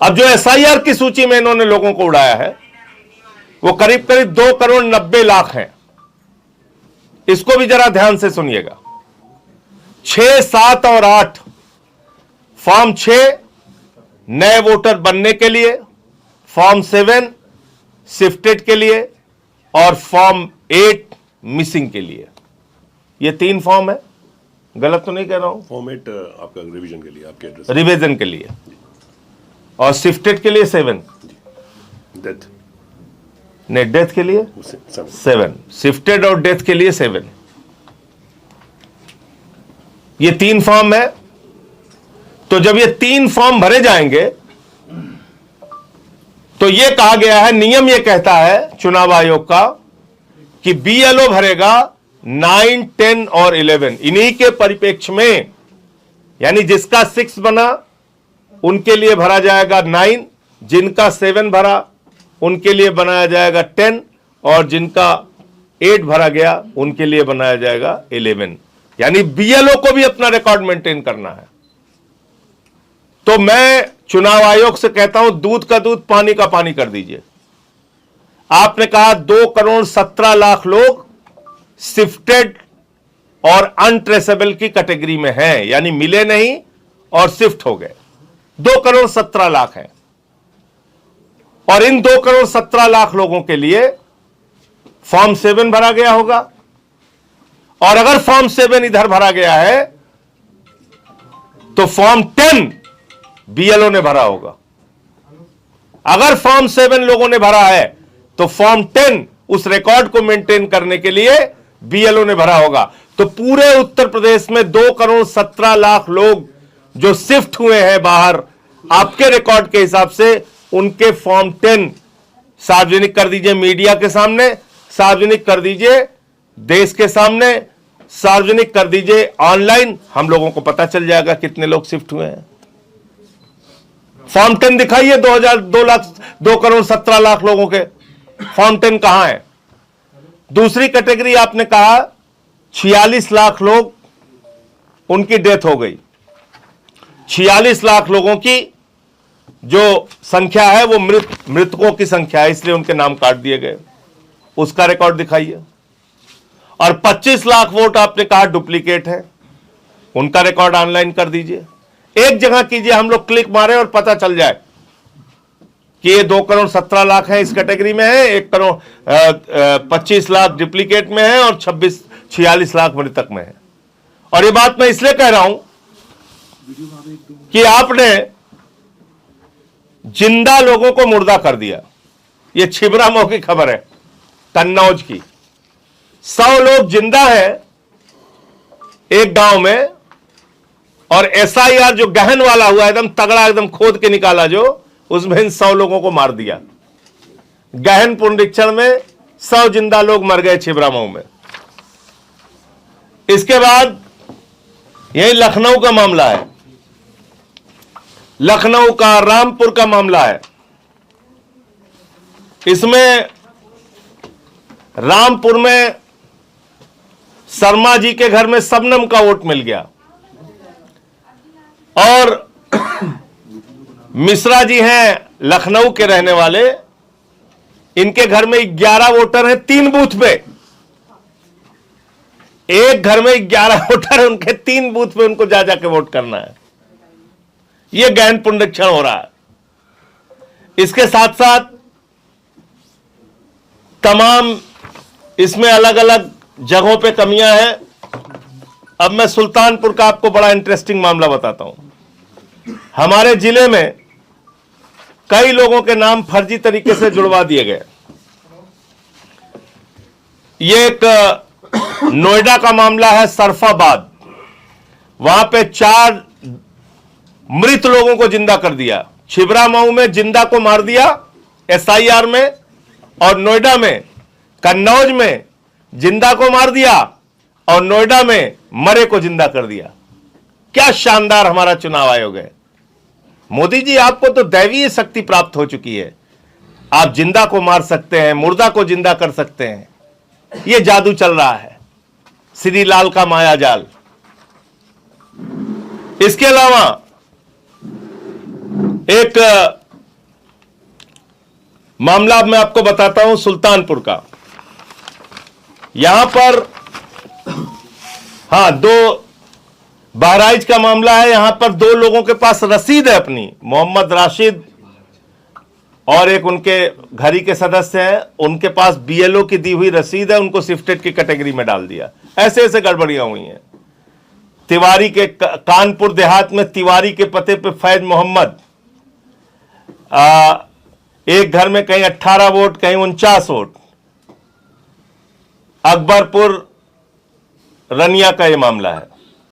अब जो एसआईआर की सूची में इन्होंने लोगों को उड़ाया है वो करीब करीब 2,90,00,000 हैं। इसको भी जरा ध्यान से सुनिएगा। 6, 7 और 8 फॉर्म 6 नए वोटर बनने के लिए, फॉर्म 7 शिफ्टेड के लिए और फॉर्म 8 मिसिंग के लिए। ये 3 फॉर्म है, गलत तो नहीं कह रहा हूं? फॉर्म 8 आपका रिवीजन के लिए, आपके एड्रेस रिवीजन के लिए, और शिफ्टेड के लिए 7, डेथ नहीं डेथ के लिए 7, शिफ्टेड और डेथ के लिए 7। ये 3 फॉर्म है। तो जब ये 3 फॉर्म भरे जाएंगे तो ये कहा गया है, नियम ये कहता है चुनाव आयोग का कि बीएलओ भरेगा 9, 10 और 11। इन्हीं के परिप्रेक्ष्य में, यानी जिसका 6 बना उनके लिए भरा जाएगा 9, जिनका 7 भरा उनके लिए बनाया जाएगा 10 और जिनका 8 भरा गया उनके लिए बनाया जाएगा 11। यानी बीएलओ को भी अपना रिकॉर्ड मेंटेन करना है। तो मैं चुनाव आयोग से कहता हूं, दूध का दूध पानी का पानी कर दीजिए। आपने कहा 2,17,00,000 लोग शिफ्टेड और अनट्रेसेबल की कैटेगरी में हैं, यानी मिले नहीं और शिफ्ट हो गए। 2,17,00,000 है। और इन 2,17,00,000 लोगों के लिए फॉर्म 7 भरा गया होगा, और अगर फॉर्म 7 इधर भरा गया है तो फॉर्म 10 बीएलओ ने भरा होगा। अगर फॉर्म 7 लोगों ने भरा है तो फॉर्म 10 उस रिकॉर्ड को मेंटेन करने के लिए बीएलओ ने भरा होगा। तो पूरे उत्तर प्रदेश में 2,17,00,000 लोग जो शिफ्ट हुए हैं बाहर, आपके रिकॉर्ड के हिसाब से उनके फॉर्म 10 सार्वजनिक कर दीजिए, मीडिया के सामने सार्वजनिक कर दीजिए, देश के सामने सार्वजनिक कर दीजिए, ऑनलाइन हम लोगों को पता चल जाएगा कितने लोग शिफ्ट हुए हैं। फॉर्म 10 दिखाइए, 2,17,00,000 लोगों के फॉर्म 10 कहां है? दूसरी कैटेगरी आपने कहा 46 लाख लोग, उनकी डेथ हो गई। 46 लाख लोगों की जो संख्या है वो मृतकों की संख्या है, इसलिए उनके नाम काट दिए गए। उसका रिकॉर्ड दिखाइए। और 25 लाख वोट आपने कहा डुप्लीकेट है, उनका रिकॉर्ड ऑनलाइन कर दीजिए। एक जगह कीजिए, हम लोग क्लिक मारे और पता चल जाए कि ये 2,17,00,000 है, इस कैटेगरी में है, 1,25 लाख डुप्लीकेट में है और 46 लाख मृतक में है। और ये बात मैं इसलिए कह रहा हूं कि आपने जिंदा लोगों को मुर्दा कर दिया। ये छिबरामऊ की खबर है, कन्नौज की। 100 लोग जिंदा है एक गांव में, और एसआईआर जो गहन वाला हुआ, एकदम तगड़ा, एकदम खोद के निकाला, जो उसमें इन 100 लोगों को मार दिया। गहन पुनरीक्षण में 100 जिंदा लोग मर गए छिबरामऊ में। इसके बाद यही लखनऊ का मामला है, लखनऊ का रामपुर का मामला है। इसमें रामपुर में शर्मा जी के घर में शबनम का वोट मिल गया, और मिश्रा जी हैं लखनऊ के रहने वाले, इनके घर में 11 वोटर हैं 3 बूथ पे। एक घर में 11 वोटर है, उनके 3 बूथ पे उनको जा जाके वोट करना है। यह गहन पुनरीक्षण हो रहा है। इसके साथ साथ तमाम इसमें अलग अलग जगहों पे कमियां हैं। अब मैं सुल्तानपुर का आपको बड़ा इंटरेस्टिंग मामला बताता हूं। हमारे जिले में कई लोगों के नाम फर्जी तरीके से जुड़वा दिए गए। ये एक नोएडा का मामला है, सरफाबाद। वहां पे 4 मृत लोगों को जिंदा कर दिया। छिबरामऊ में जिंदा को मार दिया एसआईआर में, और नोएडा में, कन्नौज में जिंदा को मार दिया और नोएडा में मरे को जिंदा कर दिया। क्या शानदार हमारा चुनाव आयोग है। मोदी जी, आपको तो दैवीय शक्ति प्राप्त हो चुकी है। आप जिंदा को मार सकते हैं, मुर्दा को जिंदा कर सकते हैं। यह जादू चल रहा है, श्री लाल का माया जाल। इसके अलावा एक मामला अब मैं आपको बताता हूं सुल्तानपुर का। यहां पर दो बहराइच का मामला है। यहां पर दो लोगों के पास रसीद है अपनी, मोहम्मद राशिद और एक उनके घर ही के सदस्य हैं, उनके पास बीएलओ की दी हुई रसीद है, उनको शिफ्टेड की कैटेगरी में डाल दिया। ऐसे ऐसे गड़बड़ियां हुई हैं। तिवारी के कानपुर देहात में तिवारी के पते पे फैज मोहम्मद, एक घर में कहीं 18 वोट कहीं 49 वोट। अकबरपुर रनिया का यह मामला है।